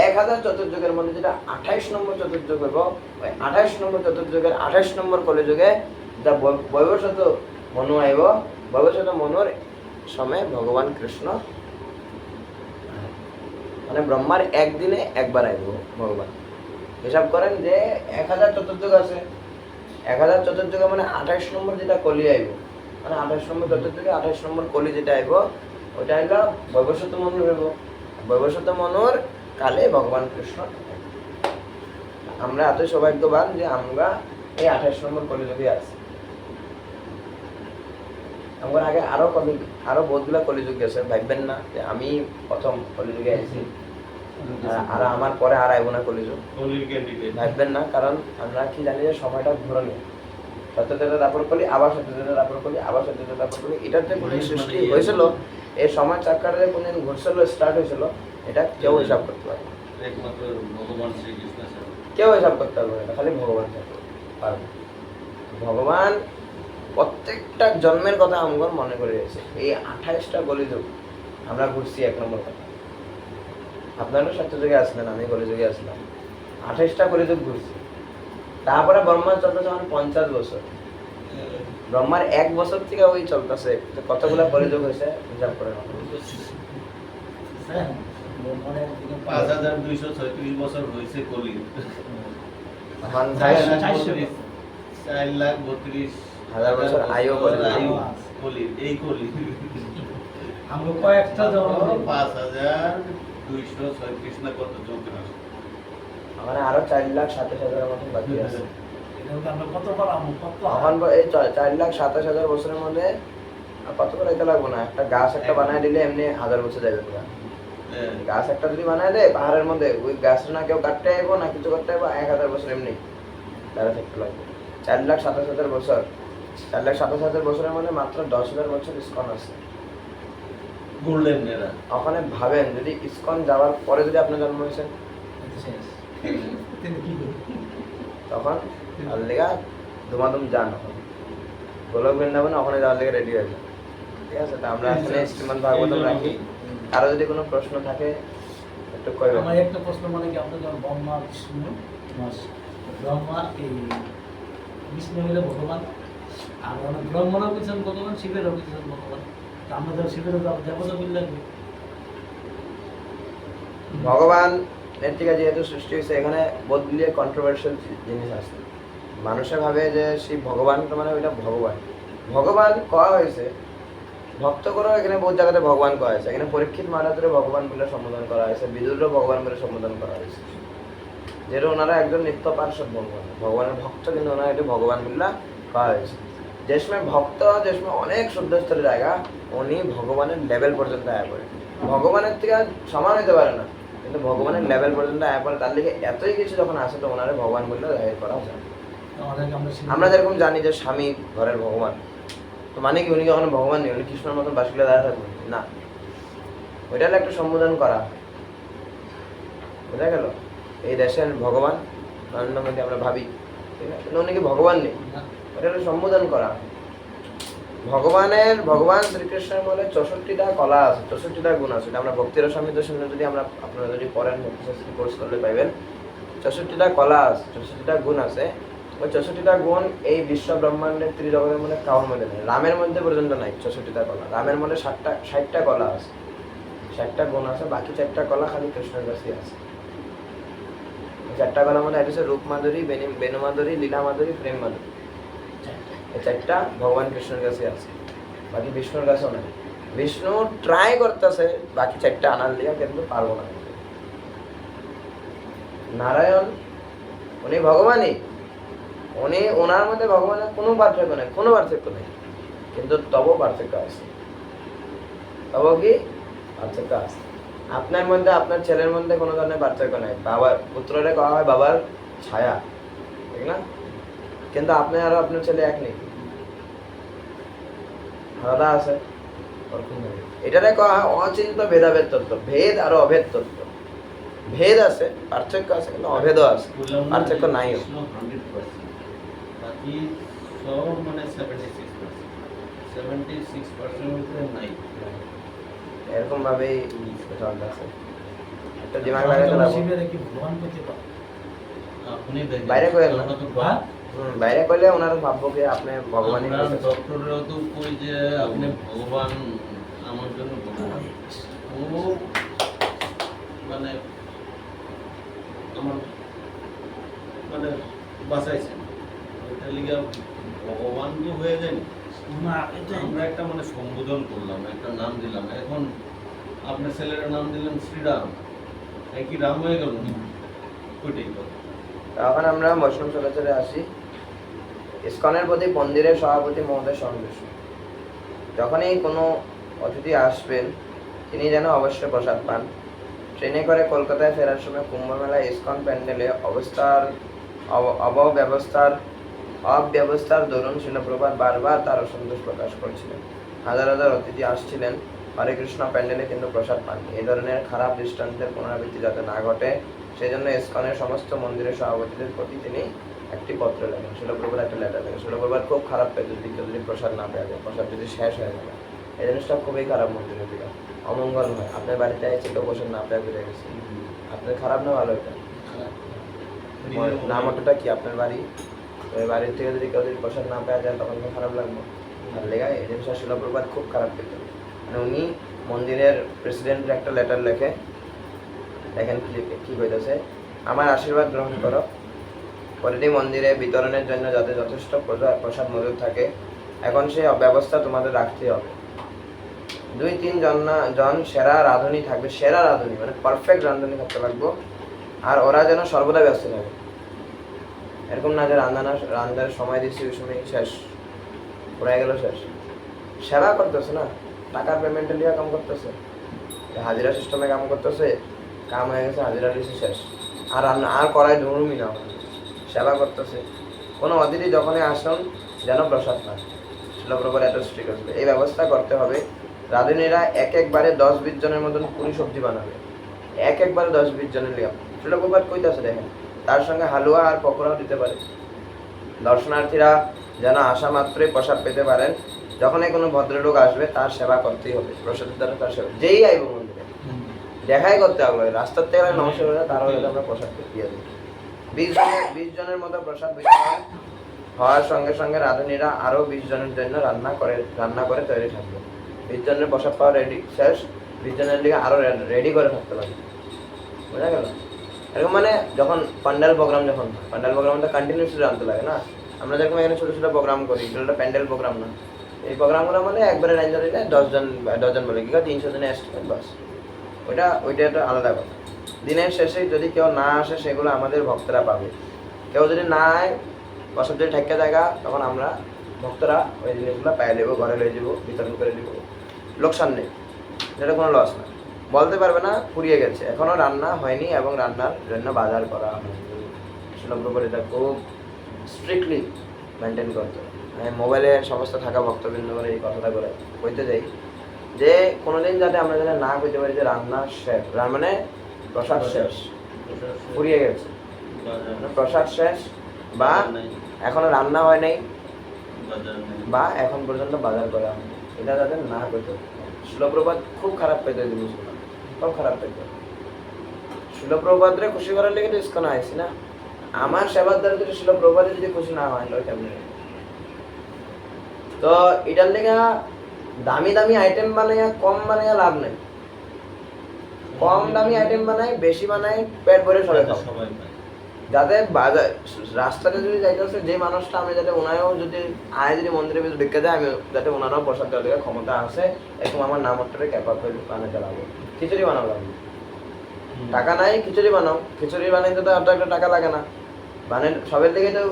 1000 চতুর্যুগের মধ্যে যেটা 28 নম্বর চতুর্যুগ হইব, ওই 28 নম্বর চতুর্যুগের 28 নম্বর কলিযুগে যা বৈবস্বত মনু আইব। বৈবস্বত মনুর সময় ভগবান কৃষ্ণ, মানে ব্রহ্মার একদিনে একবার আইব ভগবান। হিসাব করেন যে 1000 চতুর্যুগ আছে, 1000 চতুর্যুগে মানে 28 নম্বর যেটা কলি আইব, মানে 28 নম্বর চতুর্যুগে 28 নম্বর কলি যেটা আইব, ওটা হইল বৈবস্বত মনু হইব। বৈবস্বত মনুর কালে ভগবান কৃষ্ণ। আমরা এত সৌভাগ্যবান যে আমরা এই 28 নম্বর কলিযুগে আছি। আমার আগে আরো বহুতগুলা কলিযুগ গেছে, ভাববেন না যে আমি প্রথম কলিযুগে আইছি আর আমার পরে আর আইব না কলিযুগ, ভাববেন না। কারণ আমরা কি জানি যে সময়টা ঘুরনীয়, সত্যতা তারপর কলি, আবার সত্যতা তারপর কলি, আবার সত্যতা তারপর কলি। এটার যে কোনো সৃষ্টি হয়েছিল, এই সময় চাকারে যে কোনদিন ঘুরছিল, স্টার্ট হয়েছিল, এটা কেউ হিসাব করতে পারে, কেউ হিসাব করতে পারবে না, খালি ভগবান পারবে। ভগবান প্রত্যেকটা জন্মের কথা আমার মনে করে রয়েছে। এই 28টা কলিযুগ আমরা ঘুরছি, 1 নম্বর কথা। আপনারা সত্যযুগে আসলেন, আমি কলিযুগে আসলাম, 28টা কলিযুগ ঘুরছি। তারপরে ব্রহ্মার চলতেছে 50 বছর। ব্রহ্মার 1 বছর থেকে ওই চলতেছে, কতগুলা কলিযুগ হয়েছে হিসাব করে না। 5236 বছর হয়েছে কলি। 4,32,000 বছর আয়ু কলি এই কলি আমরা কয়েকটা জন্ম 5,236 না কত যোগ আছে ওখানে আরো 4,27,000 মতন বাকি আছে। এটা আমরা কতবার আমরা কত এখন এই 4,27,000 বছরের মধ্যে আর কত করে এটা লাগবে না, একটা গাছ একটা বানায় দিলে এমনি 1000 বছর যাবে পুরো। গাছ একটা যদি বানায় দেয় পাহাড়ের মধ্যে, ওই গাছটা না কেউ কাটতে আইব না কিছু করতে আইব, 1000 বছর এমনি দাঁড়া থাকতে লাগবে। 4,27,000 বছর, 4,27,000 বছরের মধ্যে মাত্র 10,000 বছর ইসকন আছে। গোল্ডেন এরা ওখানে ভাবেন যদি ইসকন যাওয়ার পরে যদি আপনি জন্ম হয়েছেন শেষ তিনি কি করবে তখন আল্লিগা ধুমাধুম যান, ওখানে গোলক বৃন্দাবন ওখানে যাওয়ার লেগে রেডি হয়ে যান। ঠিক আছে, তো আমরা এখানে শ্রীমদ ভাগবতম রাখি। কারো যদি কোনো প্রশ্ন থাকে একটু কইবেন। আমার একটা প্রশ্ন মানে কি আপনার যেমন ব্রহ্মা বিষ্ণু ব্রহ্মা এই বিষ্ণু হইলে ভগবান, আর আমরা ব্রহ্মরা বলছেন ভগবান, শিবেরও বলছেন ভগবান, তা আমরা যখন শিবের দেবতা বললে ভগবান নেত্রিকা যেহেতু সৃষ্টি হয়েছে, এখানে বদলিয়ে কন্ট্রোভার্সিয়াল জিনিস আছে। মানুষে ভাবে যে শিব ভগবান, তো মানে ওইটা ভগবান ভগবান কয়া হয়েছে ভক্ত করো, এখানে বহুত জায়গাতে ভগবান কয়া হয়েছে। এখানে পরীক্ষিত মহারাজের ভগবান বলে সম্বোধন করা হয়েছে, বিদুরও ভগবান বলে সম্বোধন করা হয়েছে, যেটা ওনারা একজন নিত্য পার্শ্বদ ভগবান, ভগবানের ভক্ত, কিন্তু ওনারা এটা ভগবান বলে কয়া হয়েছে। যে সময় ভক্ত, যে সময় অনেক শুদ্ধস্থর জায়গা, উনি ভগবানের লেভেল পর্যন্ত আয়া পড়ে, ভগবানের থেকে সমান হতে পারে না, কিন্তু ভগবানের লেভেল পর্যন্ত আয়া পড়ে। তার লিগে এতই কিছু যখন আসে তো ওনারা ভগবান বললে জাহির করা যায়। আমরা যেরকম জানি যে স্বামী ঘরের ভগবান, তো মানে কি উনি কখনো ভগবান নেই, উনি কৃষ্ণের মতন বাসগুলো দাঁড়া থাকবেন না, ওইটা হলো একটা সম্বোধন করা। বুঝা গেল? এই দেশের ভগবান নরেন্দ্র মোদী আমরা ভাবি, ঠিক আছে, কিন্তু উনি কি ভগবান নেই, ওটা হলো সম্বোধন করা। ভগবান শ্রীকৃষ্ণের মধ্যে 64টা কলা আছে, 64টা গুণ আছে। এটা আমরা ভক্তির সমৃদ্ধ শুনে যদি আমরা আপনারা যদি পড়েন ভক্তি কোর্স করলে পাইবেন, 64টা কলা আছে, 64টা গুণ আছে। ওই 64টা গুণ এই বিশ্ব ব্রহ্মাণ্ডের ত্রিজগতের মধ্যে কারোর মধ্যে নেই, রামের মধ্যে পর্যন্ত নাই 64টা কলা। রামের মধ্যে 60টা কলা আছে, 60টা গুণ আছে, বাকি 4টা কলা খালি কৃষ্ণের কাছেই আছে। 4টা কলার মধ্যে একটা হচ্ছে রূপ মাধুরী, বেনু মাধুরী, লীলা মাধুরী, প্রেম মাধুরী। এই 4টা ভগবান কৃষ্ণের কাছে আছে, বাকি বিষ্ণুর কাছেও নাই। বিষ্ণু ট্রাই করতেছে বাকি 4টা আনার লিয়া, কিন্তু পারবো না। নারায়ণ উনি ভগবানই, উনি ওনার মধ্যে ভগবানের কোনো পার্থক্য নেই, কোনো পার্থক্য নেই, কিন্তু তবু পার্থক্য আছে। তবু কি পার্থক্য আছে? আপনার মধ্যে আপনার ছেলের মধ্যে কোনো ধরনের পার্থক্য নাই, বাবার পুত্ররে কওয়া হয় বাবার ছায়া, ঠিক না? কিন্তু আপনি আর আপনার ছেলে এক নেই, আলাদা আছে। এটারে কওয়া হয় অচিন্ত ভেদাভেদ তত্ত্ব, ভেদ আর অভেদ তত্ত্ব। ভেদ আছে, পার্থক্য আছে, কিন্তু অভেদও আছে, পার্থক্য নাইও। বাকি সব মানে 76% নাই। এরকম ভাবেই চলতে আছে। একটা দিমাগ লাগাতে লাগবে। শিবের কি ভগবান করতে পারে? আপনি দেখেন বাইরে কইেন না, আমরা তো বা- বাইরে কইলে ওনারা ভাববো যে আপনি ভগবানই আমরা বলতেছেন। ডক্টররাও তো কই যে আপনি ভগবান আমার জন্য ভগবান। ও মানে আমার মানে বাঁচাইছেন, ওইটার লিগে ভগবান তো হয়ে যায় না। না এটা আমরা একটা মানে সম্বোধন করলাম, একটা নাম দিলাম। এখন আপনার ছেলের নাম দিলেন শ্রীরাম, একই রাম হয়ে গেল না? ওইটাই কথা। তখন আমরা বৈষ্ণব চলাচলে আসি। ইসকনের প্রতি মন্দিরের সভাপতি মহোদয় সন্তুষ্ট। যখনই কোনো অতিথি আসবেন তিনি যেন অবশ্যই প্রসাদ পান। ট্রেনে করে কলকাতায় ফেরার সময় কুম্ভ মেলায় ইসকন প্যান্ডেলে অব্যবস্থার দরুন শিলপ্রপাত বারবার তার অসন্তোষ প্রকাশ করছিলেন। হাজার হাজার অতিথি আসছিলেন হরে কৃষ্ণ প্যান্ডেলে, কিন্তু প্রসাদ পাননি। এই ধরনের খারাপ দৃষ্টান্তের পুনরাবৃত্তি যাতে না ঘটে সেই জন্য ইসকনের সমস্ত মন্দিরের সভাপতিদের প্রতি তিনি একটি পত্র লেখেন। শিলপ্রপাত একটা লেটার লেখেন। শিলপ্রপাত খুব খারাপ পেয়ে যদি কেউ যদি প্রসাদ না পেয়ে যায়, প্রসাদ যদি শেষ হয়ে যায়, এই জিনিসটা খুবই খারাপ মন্দিরের দিকে অমঙ্গল হয়। আপনার বাড়িতে এসে কেউ প্রসাদ না পেয়ে বেড়ে গেছে, আপনার খারাপ না ভালো? এটা নাম অতটা কি আপনার বাড়ি, ওই বাড়ির থেকে যদি কেউ যদি প্রসাদ না পেয়ে যায় তখন তো খারাপ লাগবে। আর লেগায় এই জিনিসটা শিলপ্রপাত খুব খারাপ পেত। মানে উনি মন্দিরের প্রেসিডেন্টের একটা লেটার লেখে, দেখেন কি কইতেছে, আমার আশীর্বাদ গ্রহণ করো, প্রতিটি মন্দিরে বিতরণের জন্য যাতে যথেষ্ট প্রসাদ মজুদ থাকে, এখন সেই ব্যবস্থা তোমাদের রাখতে হবে। 2-3 জন সেরা রাঁধুনি থাকবে, সেরা রাঁধুনি মানে পারফেক্ট রাঁধুনি থাকতে লাগবো, আর ওরা যেন সর্বদা ব্যস্ত থাকে। এরকম না যে রান্নার সময় দিচ্ছি ওই সময় শেষ, পড়ে গেল শেষ। সেবা করতেছে না, টাকার পেমেন্টে লিয়া কাম করতেছে, হাজিরা সিস্টেমে কাম করতেছে, কাম হয়ে গেছে, হাজিরা দিচ্ছে শেষ, আর আর করায় ধরুমই না, সেবা করতেছে। কোনো অতিথি যখনই আসুন যেন প্রসাদ না, শিলপ্রভুর এত স্ট্রিক্ট আসবে। এই ব্যবস্থা করতে হবে। রাঁধুনিরা একবারে 10-20 জনের মতন পুরি সবজি বানাবে, একবারে 10-20 জনের লিয়া। শিলপ্রভুপাদ কইতাছে দেখেন, তার সঙ্গে হালুয়া আর পকোড়াও দিতে পারে। দর্শনার্থীরা যেন আসা মাত্রই প্রসাদ পেতে পারেন। যখনই কোনো ভদ্রলোক আসবে তার সেবা করতেই হবে, প্রসাদের দ্বারা তার সেবা। যেই আইব মন্দিরে দেখাই করতে হবে, রাস্তার থেকে নমস্কার করে তারও আমরা প্রসাদ দিয়ে দিই। 20 জনের মতো প্রসাদ বিতরণ হওয়ার সঙ্গে সঙ্গে রাঁধুনিরা আরও 20 জনের জন্য রান্না করে তৈরি থাকবে। 20 জনের প্রসাদ পাওয়া রেডি শেষ, 20 জনের দিকে আরও রেডি করে থাকতে লাগবে। বোঝা গেল? এরকম মানে যখন প্যান্ডেল প্রোগ্রাম তো কন্টিনিউসলি রাঁধতে লাগে না। আমরা যেরকম এখানে ছোটো ছোটো প্রোগ্রাম করি, এগুলো প্যান্ডেল প্রোগ্রাম না। এই প্রোগ্রামগুলো মানে একবারে রাঁধতে দিলে 10 জন বলে কি 300 জনের এস্টিমেট বাস, ওইটা একটা আলাদা কথা। দিনের শেষে যদি কেউ না আসে সেগুলো আমাদের ভক্তরা পাবে। কেউ যদি না আয়, প্রসাদ যদি ঠেকে জায়গা, তখন আমরা ভক্তরা ওই জিনিসগুলো পাই দেবো, ঘরে লয়ে যাবো, বিতরণ করে দেবো। লোকসান নেই, যেটা কোনো লস না। বলতে পারবে না ফুরিয়ে গেছে, এখনও রান্না হয়নি এবং রান্নার জন্য বাজার করা হয়নি। শিলপ্রভুর এটা খুব স্ট্রিক্টলি মেনটেন করতে হবে। আমি মোবাইলে সমস্ত থাকা ভক্তবৃন্দ করে এই কথাটা করে কইতে যাই যে কোনোদিন যাতে আমরা যেন না কইতে পারি যে রান্না শেষ, মানে প্রসাদ শেষ, ফুরিয়ে গেছে, প্রসাদ শেষ, বা এখনো রান্না হয় নাই, বা এখন পর্যন্ত বাজার করা হয়, এটা যাতে না করতে। শিলপ্রভুপাদ খুব খারাপ পেতে জিনিসগুলো, খুব খারাপ পেতে। শিলপ্রভুপাদরে খুশি করার লেগে তো ইস্কন আইসি না। আমার সেবার দ্বারা যদি শিলপ্রভুপাদে যদি খুশি না হয় কেমন, তো এটার লেগে দামি দামি আইটেম বানাইয়া কম বানাইয়া লাভ নাই। কম দামি আইটেম বানাই, বেশি বানাই, পেট ভরে সবাই খাও। যাতে বাজার রাস্তাতে যদি যাইতেছে যে মানুষটা, আমি যাতে ওনারাও যদি আয় যদি মন্দিরের ভিতরে ঢুকে যায়, আমি যাতে ওনারাও প্রসাদ দেওয়ার দিকে ক্ষমতা আছে, এরকম আমার নাম অর্থটা ক্যাপার করে বানাতে লাগবে। খিচুড়ি বানাও লাগবে, টাকা নাই খিচুড়ি বানাও, খিচুড়ি বানাইতে তো আর একটা টাকা লাগে না, মানে সবের দিকে তো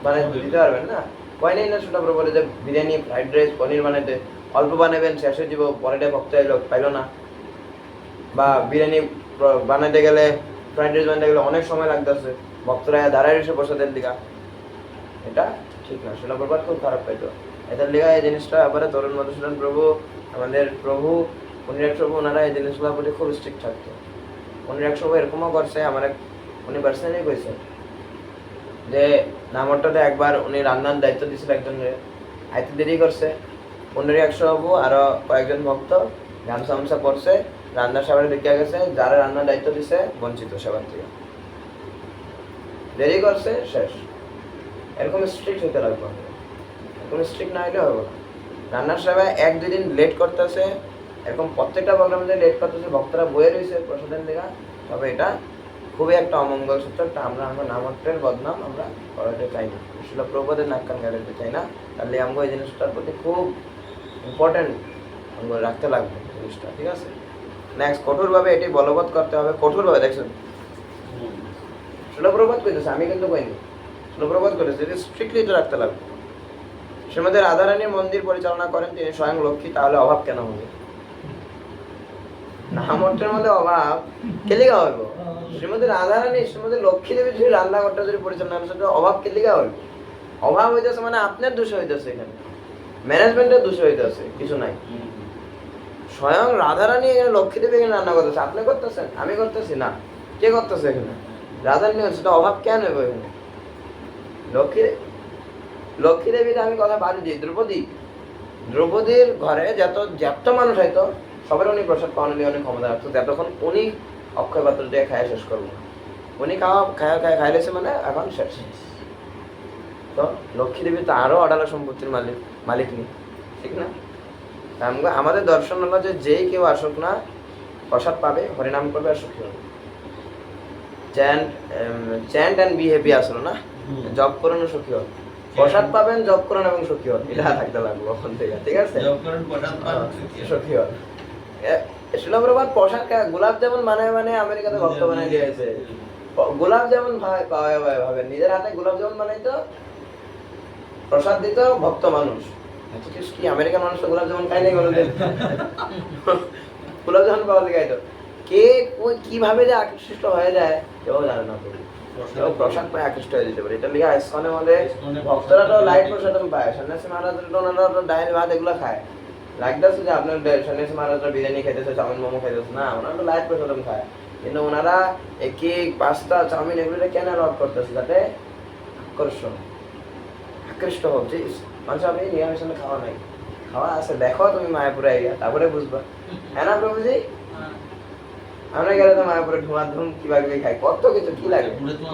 মানে দিতে পারবেন না। কয় নেই না সেটা বলে যে বিরিয়ানি, ফ্রাইড রাইস, পনির বানাইতে অল্প বানাবেন, শেষ হয়ে যাব, পরেরটা ভক্ত এলো পাইলো না। বা বিরিয়ানি বানাইতে গেলে, ফ্রাইড রাইস বানাইতে গেলে অনেক সময় লাগতেছে, ভক্তরা দাঁড়ায় এসে প্রসাদের দিকা, এটা ঠিক না। শিলপ্রভুপাদ খুব খারাপ পাইতো এটার লিগা। এই জিনিসটা আবার তরুণ মধুসূদন প্রভু, আমাদের প্রভু পুনিরাজ প্রভু, ওনারা এই জিনিসগুলোর প্রতি খুব স্ট্রিক্ট থাকতো। পুনিরাজ প্রভু এরকমও করছে, আমার উনি পার্সোনালি কইছে যে নামটাতে একবার উনি রান্নার দায়িত্ব দিয়েছিল একজনের, আইতে দেরি করছে, পুনিরাজ প্রভু আরো কয়েকজন ভক্ত গামছা গামছা পরছে, রান্নার সেবারে ঢুকে গেছে, যারা রান্নার দায়িত্ব দিছে বঞ্চিত সেবার থেকে, দেরি করছে শেষ। এরকম স্ট্রিক্ট হতে লাগবে, এরকম স্ট্রিক্ট না হলে হবে না। রান্নার সেবায় 1-2 দিন লেট করতেছে, এরকম প্রত্যেকটা প্রোগ্রামে লেট করতেছে, ভক্তরা বয়ে রয়েছে প্রসাদের দিকে, তবে এটা খুবই একটা অমঙ্গল সূত্র। একটা আমরা নামত্বের বদনাম আমরা করাতে চাই না, শিলপ্রভুপাদের নাক কান গাড়াতে চাই না। তাহলে আমাকে এই জিনিসটার প্রতি খুব ইম্পর্টেন্ট আমাকে রাখতে লাগবে জিনিসটা, ঠিক আছে? নেক্সট, কঠোরভাবে এটি বলবৎ করতে হবে। কঠোরভাবে দেখছেন শিলপ্রভুপাদ কইতেছে, আমি কিন্তু কইনি, শিলপ্রভুপাদ করেছে যে স্ট্রিক্টলি এটা রাখতে লাগবে। শ্রীমতী রাধারানী মন্দির পরিচালনা করেন, তিনি স্বয়ং লক্ষ্মী, তাহলে অভাব কেন হবে? নামটের মধ্যে অভাব কেলিগা হইব? শ্রীমতী রাধারানী, শ্রীমতী লক্ষ্মী দেবী যদি রান্নাঘরটা যদি পরিচালনা করে, অভাব কেলিগা হইব? অভাব হইতেছে মানে আপনার দোষ হইতেছে, এখানে ম্যানেজমেন্টের দোষ হইতেছে, কিছু নাই। স্বয়ং রাধারানী এখানে, লক্ষ্মী দেবী এখানে রান্না করতেছে, আপনি করতেছেন, আমি করতেছি না, কে করতেছে এখানে? রাধারানী হচ্ছে, অভাব কেন হইব এখানে? লক্ষ্মী দেবীর আমি কথা বাদ দিই, দ্রৌপদীর ঘরে যত মানুষ হয়তো সবার উনি প্রসাদ পাওয়ানো নিয়ে অনেক ক্ষমতা রাখতো, যতক্ষণ উনি অক্ষয় পাত্র দিয়ে খায় শেষ করবো না। উনি খাইলেছে মানে এখন শেষ। তো লক্ষ্মী দেবী তো আরো অডালা সম্পত্তির মালিক নেই, ঠিক না? আমাদের দর্শন হলো যে যেই কেউ আসুক না, প্রসাদ পাবে, হরিনাম করবে আর সুখী হবে। চ্যান্ট অ্যান্ড বি হ্যাপি আসলো না, জব করুন ও সুখী হন। প্রসাদ পাবেন, জব করুন এবং সুখী হন, এটা থাকতে লাগবে ওখান থেকে, ঠিক আছে? জব করেন, প্রসাদ পান, সুখী হন। শিলা প্রভুপাদ প্রসাদ গোলাপ যেমন মানে আমেরিকাতে ভক্ত বানাই দিয়েছে। গোলাপ যেমন ভাবে নিজের হাতে গোলাপ যেমন বানাইতো, প্রসাদ দিত ভক্ত মানুষ। কি আমেরিকান মানুষ তো গোলাপ যেমন খাই নাই কোনোদিন। গোলাপ যেমন পাওয়া খাইতো। কে কিভাবে যে আকৃষ্ট হয়ে যায় কেউ জানে না। প্রসাদ পায় আকৃষ্ট হয়ে যেতে পারে। এটা লিখা ইসকনের মধ্যে ভক্তরা তো লাইট প্রসাদ পায়। সন্ন্যাসী মহারাজরা ওনারা তো ডাইল ভাত এগুলো খায়। লাগতেছে যে আপনার সন্ন্যাসী মহারাজরা বিরিয়ানি খাইতেছে, চাউমিন মোমো খাইতেছে, না, ওনারা তো লাইট প্রসাদ খায়। কিন্তু ওনারা এই কেক, পাস্তা, চাউমিন এগুলো কেন অ্যালাউড করতেছে? যাতে আকৃষ্ট হোক যে মানুষ আমি নিরামিষ খাওয়া নাই, খাওয়া আছে, দেখো তুমি মায়াপুরে আইয়া, তারপরে বুঝবা। হ্যাঁ না প্রভুজি? আমরা গেলে তো মায়াপুরে ধুম কিভাবে খাই, কত কিছু কি লাগে।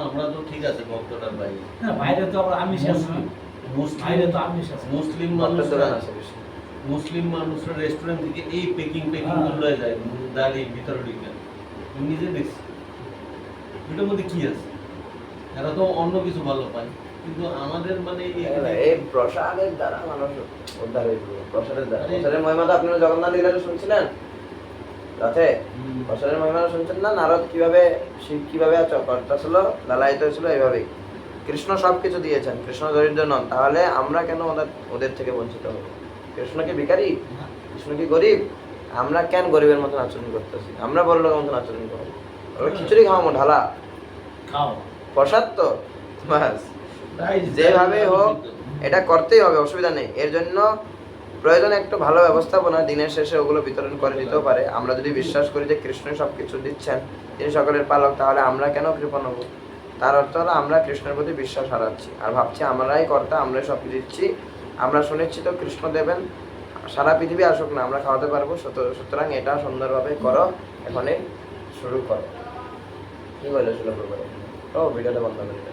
আমরা তো ঠিক আছে ভক্তটার বাইরে, বাইরে তো আবার আমিষ আছে, বাইরে তো আমিষ আছে। মুসলিম মানুষরা মানুষরা, আছে বেশি। মুসলিম মানুষরা রেস্টুরেন্ট থেকে এই পেকিং গুলো যায়, দাঁড়িয়ে ভিতরে ঢুকে আমি নিজে দেখছি। এটার মধ্যে কি আছে? এরা তো অন্য কিছু ভালো পায়, কিন্তু আমাদের মানে এই প্রসাদের দ্বারা মানুষ উদ্ধার হয়ে যাবে। প্রসাদের দ্বারা, প্রসাদের মহিমা তো আপনারা জগন্নাথ লীলাতে শুনছিলেন রাতে। প্রসাদের মহিমা শুনছেন না? নারদ কিভাবে, শিব কিভাবে করতেছিল, লালায়িত হয়েছিল এইভাবেই। কৃষ্ণ সবকিছু দিয়েছেন, কৃষ্ণ দরিদ্র নন, তাহলে আমরা কেন ওদের থেকে বঞ্চিত হব? কৃষ্ণ কি ভিখারি? কৃষ্ণ কি গরিব? আমরা কেন গরিবের মতন আচরণ করতেছি? আমরা বড় লোকের মতন আচরণ করবো? খিচুড়ি খাওয়াবো, ঢালা খাও, প্রসাদ তো বাস। যেভাবে হোক এটা করতেই হবে, অসুবিধা নেই। এর জন্য প্রয়োজন একটু ভালো ব্যবস্থাপনা, দিনের শেষে ওগুলো বিতরণ করে দিতেও পারে। আমরা যদি বিশ্বাস করি যে কৃষ্ণই সবকিছু দিচ্ছেন, তিনি সকলের পালক, তাহলে আমরা কেন কৃপণ হব? তার অর্থ হলো আমরা কৃষ্ণের প্রতি বিশ্বাস হারাচ্ছি আর ভাবছি আমরাই কর্তা, আমরাই সব দিচ্ছি, আমরা সুনিশ্চিত কৃষ্ণ দেবেন, সারা পৃথিবী আসুক না, আমরা খাওয়াতে পারবো। সুতরাং এটা সুন্দরভাবে করো, এখানে শুরু করো। কি বলে শুরু করবো? ও ভিডিওটা বন্ধ করে